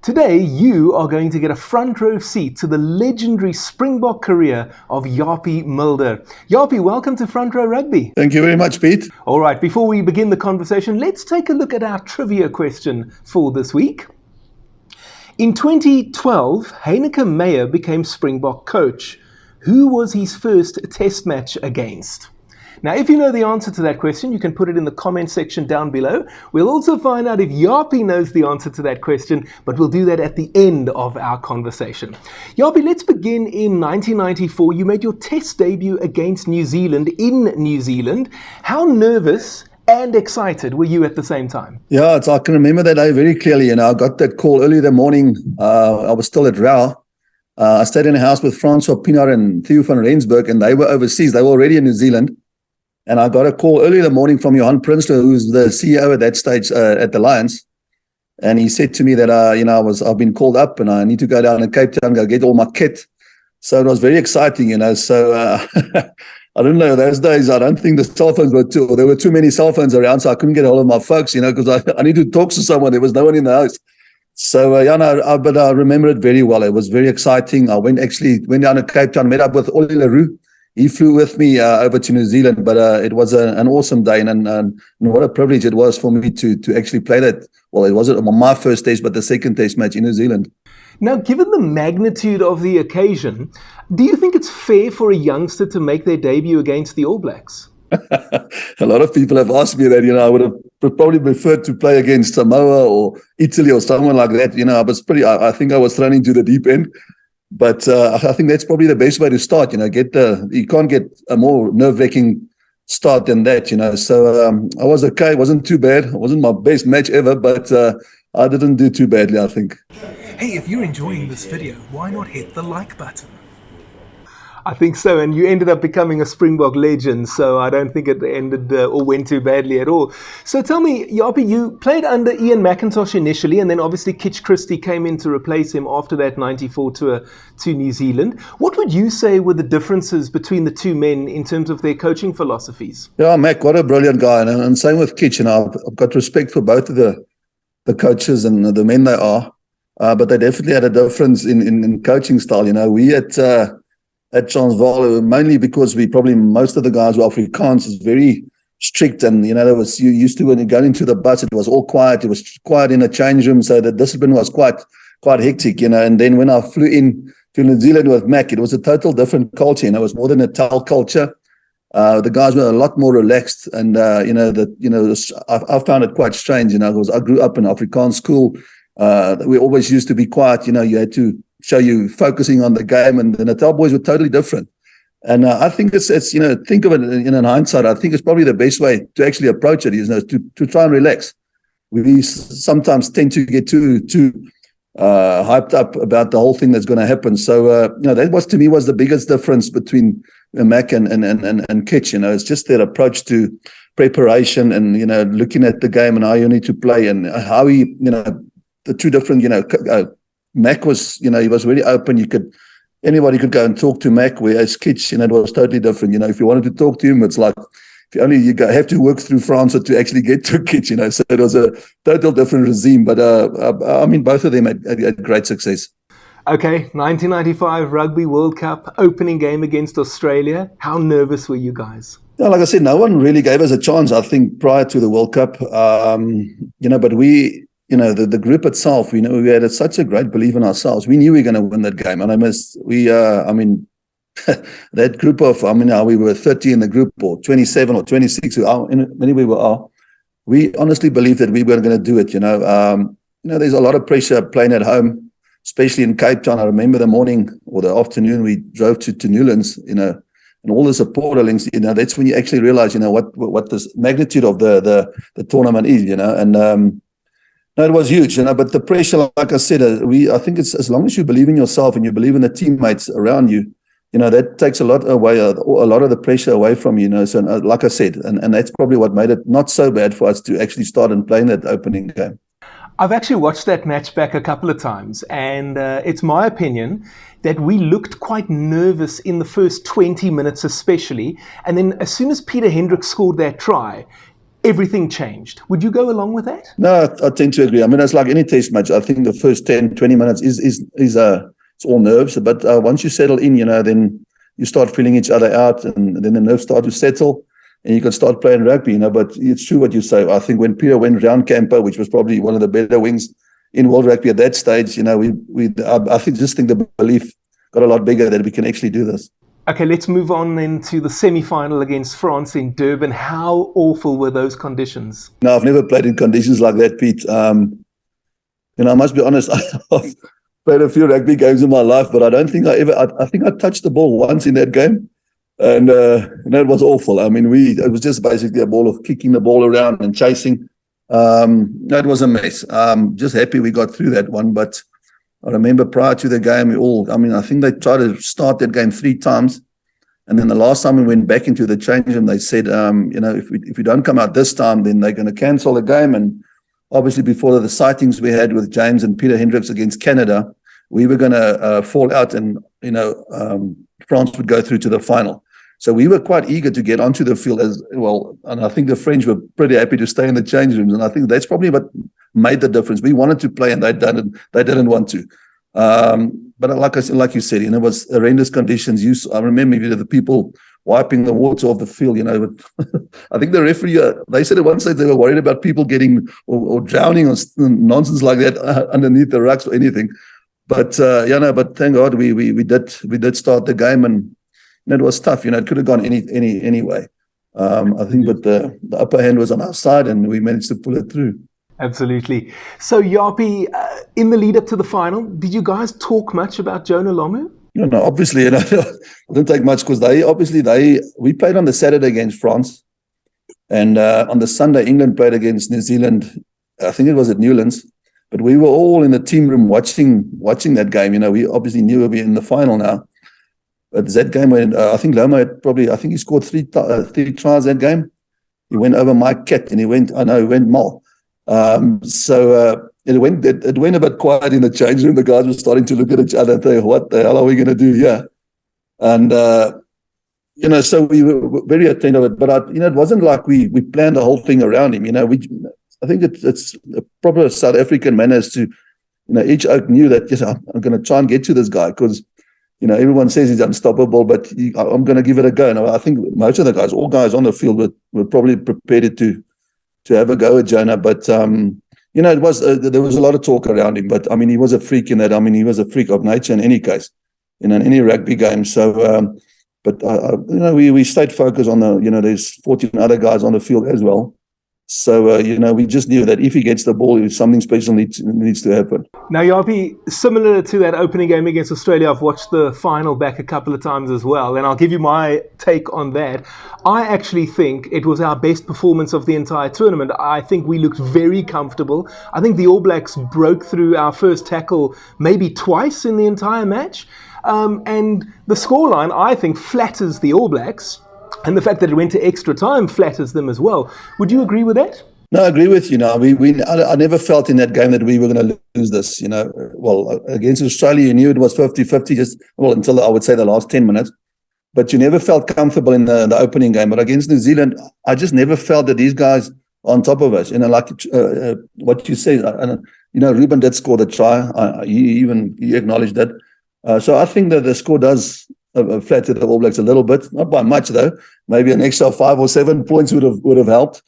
Today, you are going to get a front row seat to the legendary Springbok career of Japie Mulder. Japie, welcome to Front Row Rugby. Thank you very much, Pete. All right, before we begin the conversation, let's take a look at our trivia question for this week. In 2012, Heineke Meyer became Springbok coach. Who was his first test match against? Now, if you know the answer to that question, you can put it in the comment section down below. We'll also find out if Japie knows the answer to that question, but we'll do that at the end of our conversation. Japie, let's begin in 1994. You made your test debut against New Zealand in New Zealand. How nervous and excited were you at the same time? Yeah, I can remember that day very clearly. I got that call early in the morning. I was still at Rau. I stayed in a house with Francois Pienaar and Theo van Rensburg, and they were overseas. They were already in New Zealand. And I got a call early in the morning from Johan Prinsloo, who's the CEO at that stage at the Lions. And he said to me that, I've been called up and I need to go down to Cape Town, go get all my kit. So it was very exciting, So I don't know, those days, I don't think the cell phones there were too many cell phones around, so I couldn't get a hold of my folks, because I need to talk to someone. There was no one in the house. So, but I remember it very well. It was very exciting. I went down to Cape Town, met up with Ollie Leroux. He flew with me over to New Zealand, but it was an awesome day, and what a privilege it was for me to actually play that. Well, it wasn't my first test, but the second test match in New Zealand. Now, given the magnitude of the occasion, do you think it's fair for a youngster to make their debut against the All Blacks? A lot of people have asked me that. I would have probably preferred to play against Samoa or Italy or someone like that. I think I was thrown into the deep end. But I think that's probably the best way to start. You can't get a more nerve-wracking start than that. So I was okay. It wasn't too bad. It wasn't my best match ever, but I didn't do too badly, I think. Hey, if you're enjoying this video, why not hit the like button? I think so, and you ended up becoming a Springbok legend, so I don't think it ended or went too badly at all. So tell me, Japie, you played under Ian McIntosh initially, and then obviously Kitch Christie came in to replace him after that 94 tour to New Zealand. What would you say were the differences between the two men in terms of their coaching philosophies? Yeah, Mac, what a brilliant guy, and same with Kitch. I've got respect for both of the coaches and the men they are, but they definitely had a difference in coaching style. We at Transvaal, mainly because most of the guys were Afrikaans, is very strict, and you used to, when you got into the bus, it was all quiet. It was quiet in the change room, so the discipline was quite hectic, And then when I flew in to New Zealand with Mac, it was a total different culture. It was more than a towel culture. The guys were a lot more relaxed, and I found it quite strange. Because I grew up in Afrikaans school. We always used to be quiet. You had to show you focusing on the game, and the Natal boys were totally different. And I think it's think of it in hindsight, I think it's probably the best way to actually approach it is to try and relax. We sometimes tend to get too hyped up about the whole thing that's going to happen. So that was, to me, was the biggest difference between Mac and Kitch. It's just their approach to preparation and looking at the game and how you need to play, and how he the two different Mac was, he was really open. Anybody could go and talk to Mac, whereas Kitch, it was totally different. If you wanted to talk to him, it's like, you have to work through France to actually get to Kitch, So it was a total different regime. But, both of them had great success. Okay, 1995 Rugby World Cup, opening game against Australia. How nervous were you guys? Yeah, like I said, no one really gave us a chance, I think, prior to the World Cup. But we... the group itself, we had such a great belief in ourselves. We knew we were going to win that game. And that group of, we were 30 in the group, or 27 or 26, we honestly believed that we were going to do it. There's a lot of pressure playing at home, especially in Cape Town. I remember the morning or the afternoon we drove to Newlands, and all the supporter links, that's when you actually realize, what the magnitude of the tournament is, No, it was huge, but the pressure, like I said, I think it's as long as you believe in yourself and you believe in the teammates around you, that takes a lot of the pressure away from you. So, like I said, and that's probably what made it not so bad for us to actually start and playing that opening game. I've actually watched that match back a couple of times, and it's my opinion that we looked quite nervous in the first 20 minutes especially, and then as soon as Peter Hendrick scored that try, everything changed. Would you go along with that? No, I tend to agree. I mean, it's like any test match. I think the first 10, 20 minutes is it's all nerves. But once you settle in, then you start feeling each other out, and then the nerves start to settle, and you can start playing rugby, But it's true what you say. I think when Peter went round Campo, which was probably one of the better wings in world rugby at that stage, I think the belief got a lot bigger that we can actually do this. Okay, let's move on then to the semi-final against France in Durban. How awful were those conditions? No, I've never played in conditions like that, Pete. I must be honest, I've played a few rugby games in my life, but I don't think I think I touched the ball once in that game. And it was awful. I mean, it was just basically a ball of kicking the ball around and chasing. That was a mess. Just happy we got through that one, but I remember prior to the game, I think they tried to start that game 3 times. And then the last time we went back into the change room, they said, if we don't come out this time, then they're going to cancel the game. And obviously before the sightings we had with James and Peter Hendricks against Canada, we were going to fall out and, France would go through to the final. So we were quite eager to get onto the field as well. And I think the French were pretty happy to stay in the change rooms. And I think that's probably what made the difference. We wanted to play and they didn't want to. But like you said, it was horrendous conditions. I remember the people wiping the water off the field, I think the referee, they said at one stage they were worried about people getting or drowning or nonsense like that underneath the rucks or anything. But, but thank God we did start the game, and it was tough. It could have gone any way. I think, but the upper hand was on our side, and we managed to pull it through. Absolutely. So, Japie, in the lead up to the final, did you guys talk much about Jonah Lomu? No, obviously, it didn't take much because we played on the Saturday against France, and on the Sunday England played against New Zealand. I think it was at Newlands, but we were all in the team room watching that game. We obviously knew we'd be in the final now. But that game, when I think Lomu had he scored three tries that game. He went over Mike Cat and he went Mal. So it went a bit quiet in the change room. The guys were starting to look at each other and think, what the hell are we going to do here? And, so we were very attentive. But, it wasn't like we planned the whole thing around him. I think it's a proper South African manners to, each oak knew that, yes, I'm going to try and get to this guy because, everyone says he's unstoppable, but I'm going to give it a go. And I think most of the guys, all guys on the field were probably prepared to have a go at Jonah. But, it was there was a lot of talk around him. But, he was a freak in that. He was a freak of nature in any case, in any rugby game. So, we stayed focused on there's 14 other guys on the field as well. So, we just knew that if he gets the ball, something special needs to happen. Now, Japie, similar to that opening game against Australia, I've watched the final back a couple of times as well, and I'll give you my take on that. I actually think it was our best performance of the entire tournament. I think we looked very comfortable. I think the All Blacks broke through our first tackle maybe twice in the entire match. And the scoreline, I think, flatters the All Blacks. And the fact that it went to extra time flatters them as well. Would you agree with that? No, I agree with you. I never felt in that game that we were going to lose this. Well, against Australia, you knew it was 50-50 until I would say the last 10 minutes. But you never felt comfortable in the opening game. But against New Zealand, I just never felt that these guys are on top of us. Like what you say, Ruben did score the try. He acknowledged that. So I think that the score does flatter the All Blacks a little bit, not by much though. Maybe an extra 5 or 7 points would have helped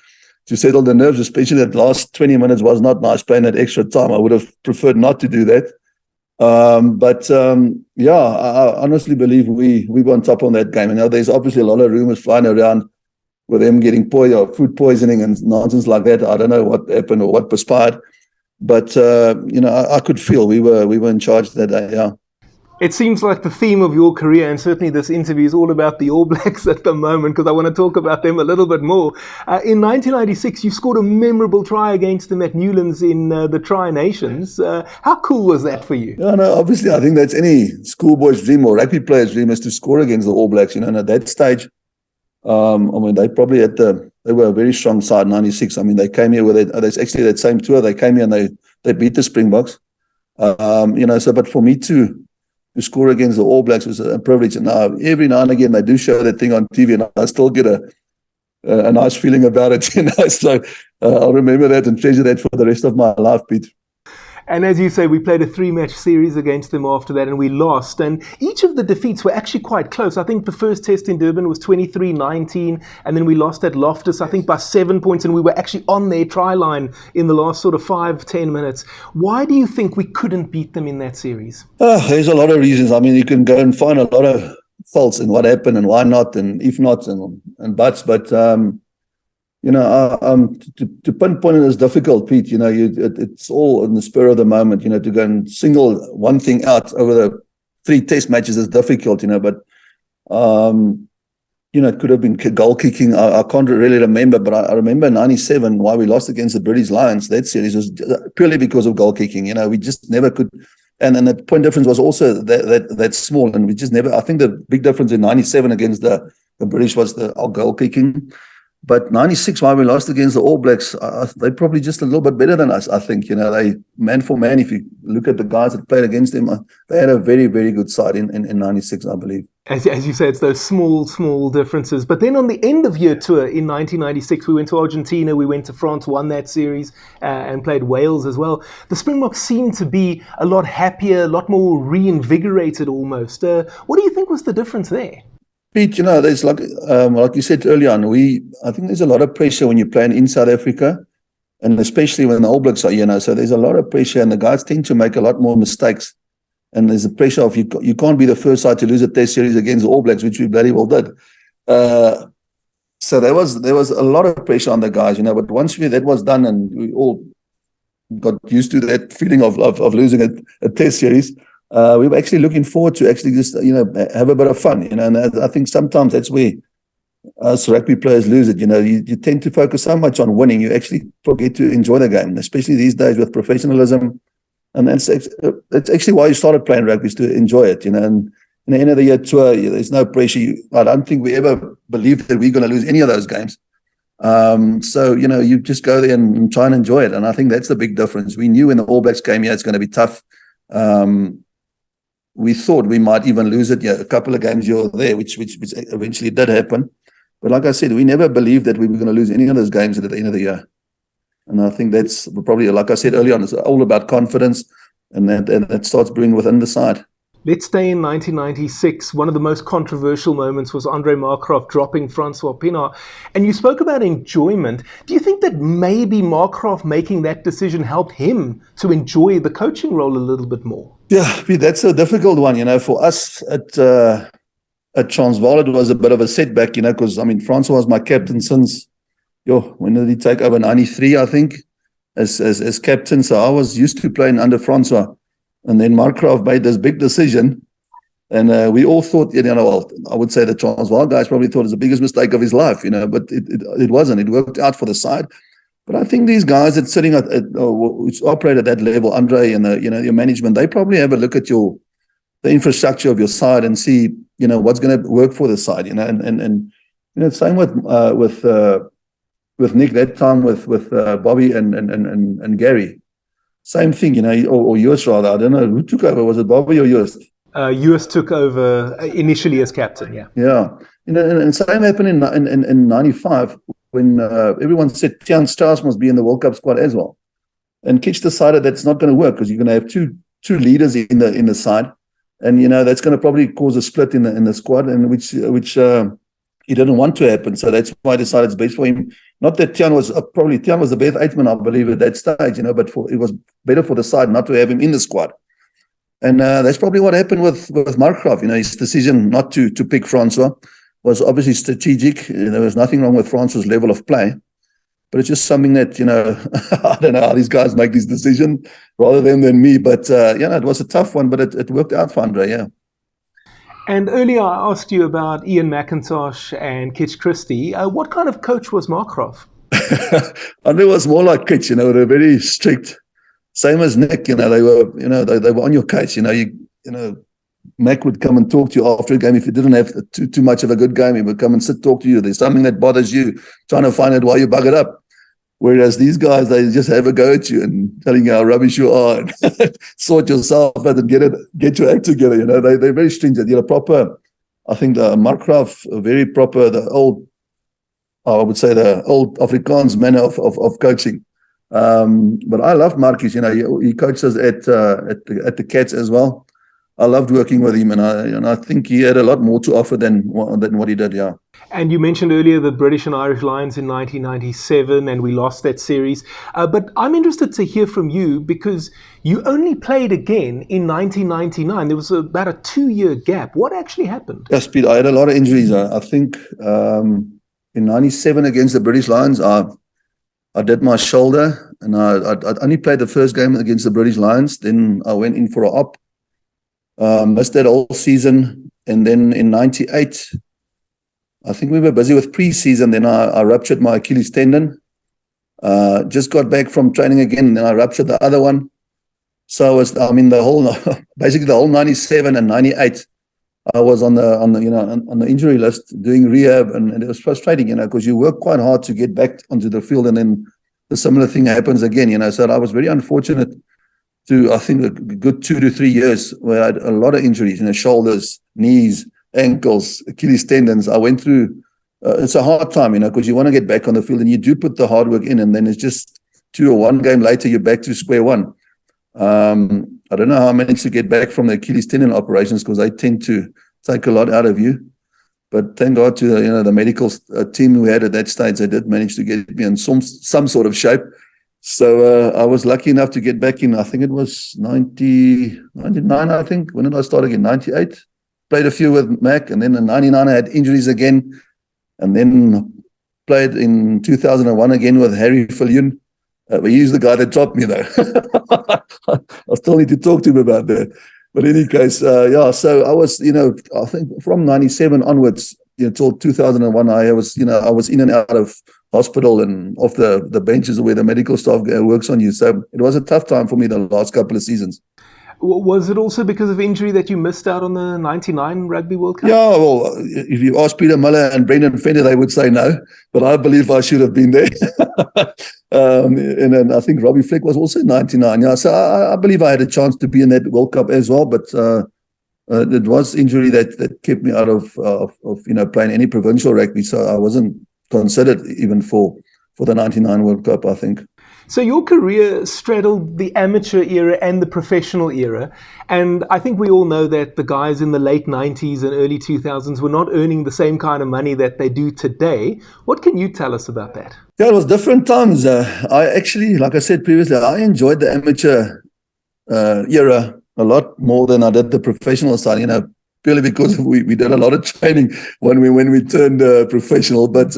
to settle the nerves, especially that last 20 minutes was not nice playing that extra time. I would have preferred not to do that. I honestly believe we were on top on that game. And now there's obviously a lot of rumors flying around with them getting food poisoning and nonsense like that. I don't know what happened or what perspired, but I could feel we were in charge that day. Yeah. It seems like the theme of your career, and certainly this interview, is all about the All Blacks at the moment, because I want to talk about them a little bit more. In 1996, you scored a memorable try against them at Newlands in the Tri-Nations. How cool was that for you? No, obviously, I think that's any schoolboy's dream or rugby player's dream is to score against the All Blacks. And at that stage, they probably they were a very strong side, 96. They came here with there's actually that same tour. They came here and they beat the Springboks. But for me to score against the All Blacks was a privilege. And every now and again, they do show that thing on TV, and I still get a a nice feeling about it. So I'll remember that and treasure that for the rest of my life, Pete. And as you say, we played a 3-match series against them after that, and we lost. And each of the defeats were actually quite close. I think the first test in Durban was 23-19, and then we lost at Loftus, I think, by 7 points, and we were actually on their try line in the last sort of 5-10 minutes. Why do you think we couldn't beat them in that series? There's a lot of reasons. I mean, you can go and find a lot of faults in what happened and why not, and if not, and buts. But to pinpoint it is difficult, Pete. It's all in the spur of the moment. To go and single one thing out over the 3 test matches is difficult. But it could have been goal kicking. I can't really remember, but I remember in '97 why we lost against the British Lions. That series was purely because of goal kicking. We just never could. And the point difference was also that small, and we just never. I think the big difference in '97 against the British was our goal kicking. But '96, while we lost against the All Blacks, they're probably just a little bit better than us, I think. They man for man, if you look at the guys that played against them, they had a very, very good side in '96, I believe. As you say, it's those small differences. But then on the end of year tour in 1996, we went to Argentina, we went to France, won that series, and played Wales as well. The Springboks seemed to be a lot happier, a lot more reinvigorated almost. What do you think was the difference there? Pete, there's like you said earlier on, I think there's a lot of pressure when you're playing in South Africa, and especially when the All Blacks are, so there's a lot of pressure, and the guys tend to make a lot more mistakes. And there's a pressure of you can't be the first side to lose a test series against the All Blacks, which we bloody well did. So there was a lot of pressure on the guys, but once that was done and we all got used to that feeling of losing a test series, we were actually looking forward to actually just, have a bit of fun, and I think sometimes that's where us rugby players lose it. You tend to focus so much on winning, you actually forget to enjoy the game, especially these days with professionalism. And that's actually why you started playing rugby, is to enjoy it, And in the end of the year tour, there's no pressure. I don't think we ever believed that we're going to lose any of those games. So, you just go there and try and enjoy it. And I think that's the big difference. We knew when the All Blacks came here, it's going to be tough. We thought we might even lose it. A couple of games you're there, which eventually did happen. But like I said, we never believed that we were going to lose any of those games at the end of the year. And I think that's probably, like I said earlier on, it's all about confidence, and that starts brewing within the side. Let's stay in 1996. One of the most controversial moments was Markgraaff dropping Francois Pienaar. And you spoke about enjoyment. Do you think that maybe Markgraaff making that decision helped him to enjoy the coaching role a little bit more? Yeah, that's a difficult one. For us at Transvaal, it was a bit of a setback, because, Francois was my captain since, when did he take over? 93, I think, as captain. So I was used to playing under Francois. And then Markgraaff made this big decision. And we all thought, I would say the Transvaal guys probably thought it was the biggest mistake of his life, but it wasn't. It worked out for the side. But I think these guys that sitting which operate at that level, Andre and your management, they probably have a look at the infrastructure of your side and see, what's going to work for the side, and same with Nick that time, with Bobby and Gary. Same thing, or Joost rather. I don't know who took over. Was it Bobby or Joost? Joost took over initially as captain. Yeah. Yeah. And same happened in '95 when everyone said Tiaan Strauss must be in the World Cup squad as well. And Kitch decided that's not going to work, because you're going to have two leaders in the side, and that's going to probably cause a split in the squad, and which he didn't want to happen. So that's why I decided it's best for him. Not that Tiaan was the best eighth-man, I believe, at that stage, but it was better for the side not to have him in the squad. And that's probably what happened with Markgraaff. His decision not to pick Francois was obviously strategic. There was nothing wrong with Francois' level of play, but it's just something that, I don't know how these guys make this decision rather than me. But, it was a tough one, but it worked out for Andre, yeah. And earlier I asked you about Ian McIntosh and Kitch Christie. What kind of coach was Markgraaff? Andre was more like Kitch, they were very strict. Same as Nick, they were, they were on your case. Mac would come and talk to you after a game. If you didn't have too much of a good game, he would come and talk to you. There's something that bothers you, trying to find out why you bug it up. Whereas these guys, they just have a go at you and telling you how rubbish you are, and sort yourself out and get your act together. They're very stringent. Proper. I think the Markgraaff, very proper. The old I would say, the old Afrikaans manner of coaching. But I loved Marcus. He coached us at the Cats as well. I loved working with him, and I think he had a lot more to offer than what he did. Yeah. And you mentioned earlier the British and Irish Lions in 1997, and we lost that series. But I'm interested to hear from you, because you only played again in 1999. There was about a 2-year gap. What actually happened? Yes, Pete, I had a lot of injuries. I think in 97 against the British Lions, I did my shoulder, and I only played the first game against the British Lions. Then I went in for an op. Missed that whole season, and then in 98, I think we were busy with pre-season. Then I ruptured my Achilles tendon. Just got back from training again, and then I ruptured the other one. So basically the whole 97 and 98, I was on the injury list doing rehab, and it was frustrating, because you work quite hard to get back onto the field, and then the similar thing happens again. So I was very unfortunate to, I think, a good 2 to 3 years where I had a lot of injuries, shoulders, knees, ankles, Achilles tendons. I went through, it's a hard time, because you want to get back on the field, and you do put the hard work in, and then it's just 2 or 1 game later, you're back to square one. I don't know how I managed to get back from the Achilles tendon operations, because they tend to take a lot out of you. But thank God to the medical team we had at that stage, they did manage to get me in some sort of shape. So I was lucky enough to get back in, I think it was 99, I think. When did I start again? 98. Played a few with Mac, and then in 99 I had injuries again. And then played in 2001 again with Harry Viljoen. He's the guy that dropped me, though. I still need to talk to him about that. But in any case, so I was, I think from 97 onwards, till 2001, I was in and out of hospital and off the benches where the medical staff works on you. So it was a tough time for me the last couple of seasons. Was it also because of injury that you missed out on the 99 Rugby World Cup? Yeah, well, if you ask Peter Muller and Brendan Fender, they would say no, but I believe I should have been there. And then I think Robbie Fleck was also 99. Yeah, so I believe I had a chance to be in that World Cup as well, but it was injury that kept me out of playing any provincial rugby, so I wasn't considered even for the 99 World Cup, I think. So your career straddled the amateur era and the professional era, and I think we all know that the guys in the late 90s and early 2000s were not earning the same kind of money that they do today. What can you tell us about that? Yeah, it was different times. I actually, like I said previously, I enjoyed the amateur era a lot more than I did the professional side, purely because we did a lot of training when we turned professional, but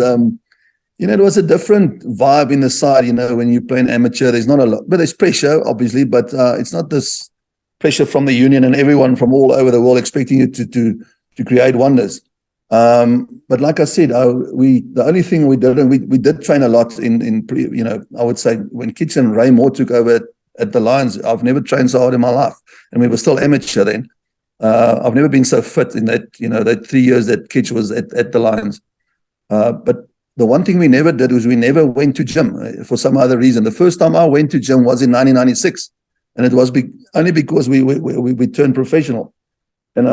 it was a different vibe in the side, when you play an amateur. There's not a lot, but there's pressure, obviously, but it's not this pressure from the union and everyone from all over the world expecting you to create wonders. But like I said, the only thing we did, and we did train a lot I would say when Kitch and Ray Moore took over at the Lions, I've never trained so hard in my life, and we were still amateur then. I've never been so fit in that, that 3 years that Kitch was at the Lions. But the one thing we never did was we never went to gym for some other reason. The first time I went to gym was in 1996, and it was only because we turned professional. And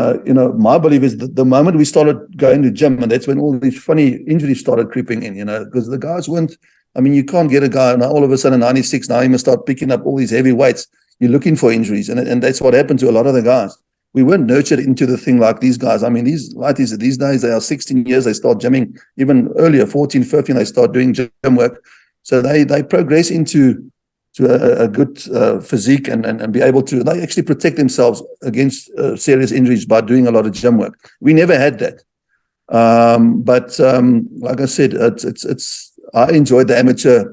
my belief is that the moment we started going to gym, and that's when all these funny injuries started creeping in, because the guys weren't. I mean, you can't get a guy, and all of a sudden 96, now he must start picking up all these heavy weights. You're looking for injuries, and that's what happened to a lot of the guys. We weren't nurtured into the thing like these guys. I mean, these days, they are 16 years, they start gymming. Even earlier, 14, 15, they start doing gym work. So they progress into a good physique and be able to, they actually protect themselves against serious injuries by doing a lot of gym work. We never had that. But like I said, I enjoyed the amateur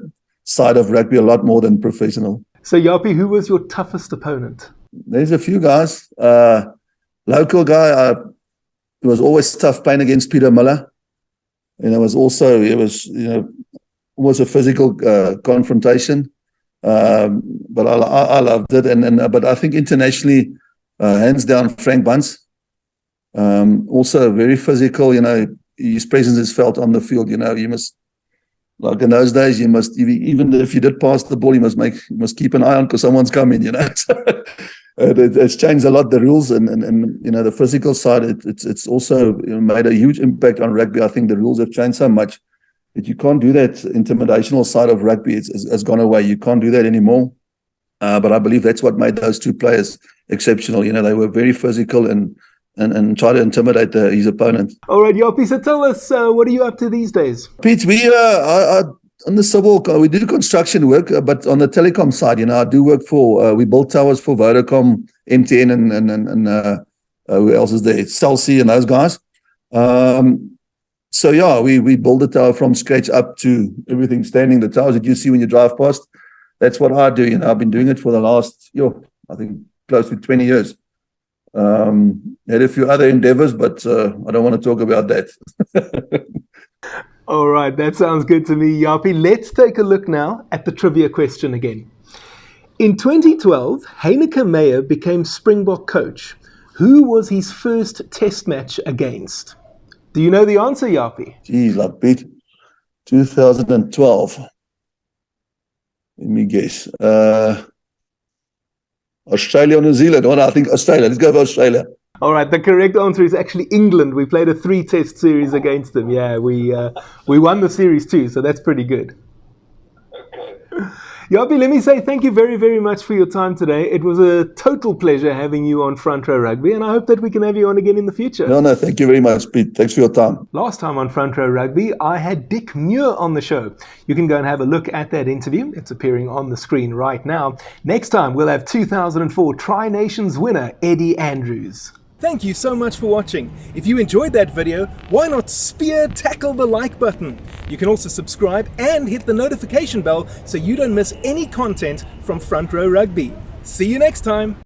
side of rugby a lot more than professional. So Japie, who was your toughest opponent? There's a few guys. Local guy, it was always tough playing against Peter Muller. It was a physical confrontation. But I loved it. But I think internationally, hands down, Frank Bunce. Also very physical. His presence is felt on the field. You must, like in those days, you must, even if you did pass the ball, you must keep an eye on because someone's coming. It's changed a lot, the rules and the physical side. It's also made a huge impact on rugby. I think the rules have changed so much But you can't do that. Intimidational side of rugby has gone away. You can't do that anymore. But I believe that's what made those two players exceptional. You know, they were very physical and try to intimidate his opponent. All right, Japie, so tell us, what are you up to these days? Pete, we on the civil, we do construction work, but on the telecom side, you know, I do work for, we build towers for Vodacom, MTN, and who else is there? Cell-C and those guys. So yeah, we build a tower from scratch up to everything standing. The towers that you see when you drive past, that's what I do. You know, I've been doing it for the last, I think close to 20 years. Had a few other endeavors, but I don't want to talk about that. All right, that sounds good to me, Japie. Let's take a look now at the trivia question again. In 2012, Heyneke Meyer became Springbok coach. Who was his first test match against? Do you know the answer, Japie? Geez, like Pete, 2012. Let me guess. Australia or New Zealand? Oh, no, I think Australia. Let's go for Australia. All right, the correct answer is actually England. We played a 3-test series against them. Yeah, we won the series too, so that's pretty good. Japie, let me say thank you very, very much for your time today. It was a total pleasure having you on Front Row Rugby, and I hope that we can have you on again in the future. No, thank you very much, Pete. Thanks for your time. Last time on Front Row Rugby, I had Dick Muir on the show. You can go and have a look at that interview. It's appearing on the screen right now. Next time, we'll have 2004 Tri-Nations winner, Eddie Andrews. Thank you so much for watching. If you enjoyed that video, why not tackle the like button? You can also subscribe and hit the notification bell so you don't miss any content from Front Row Rugby. See you next time.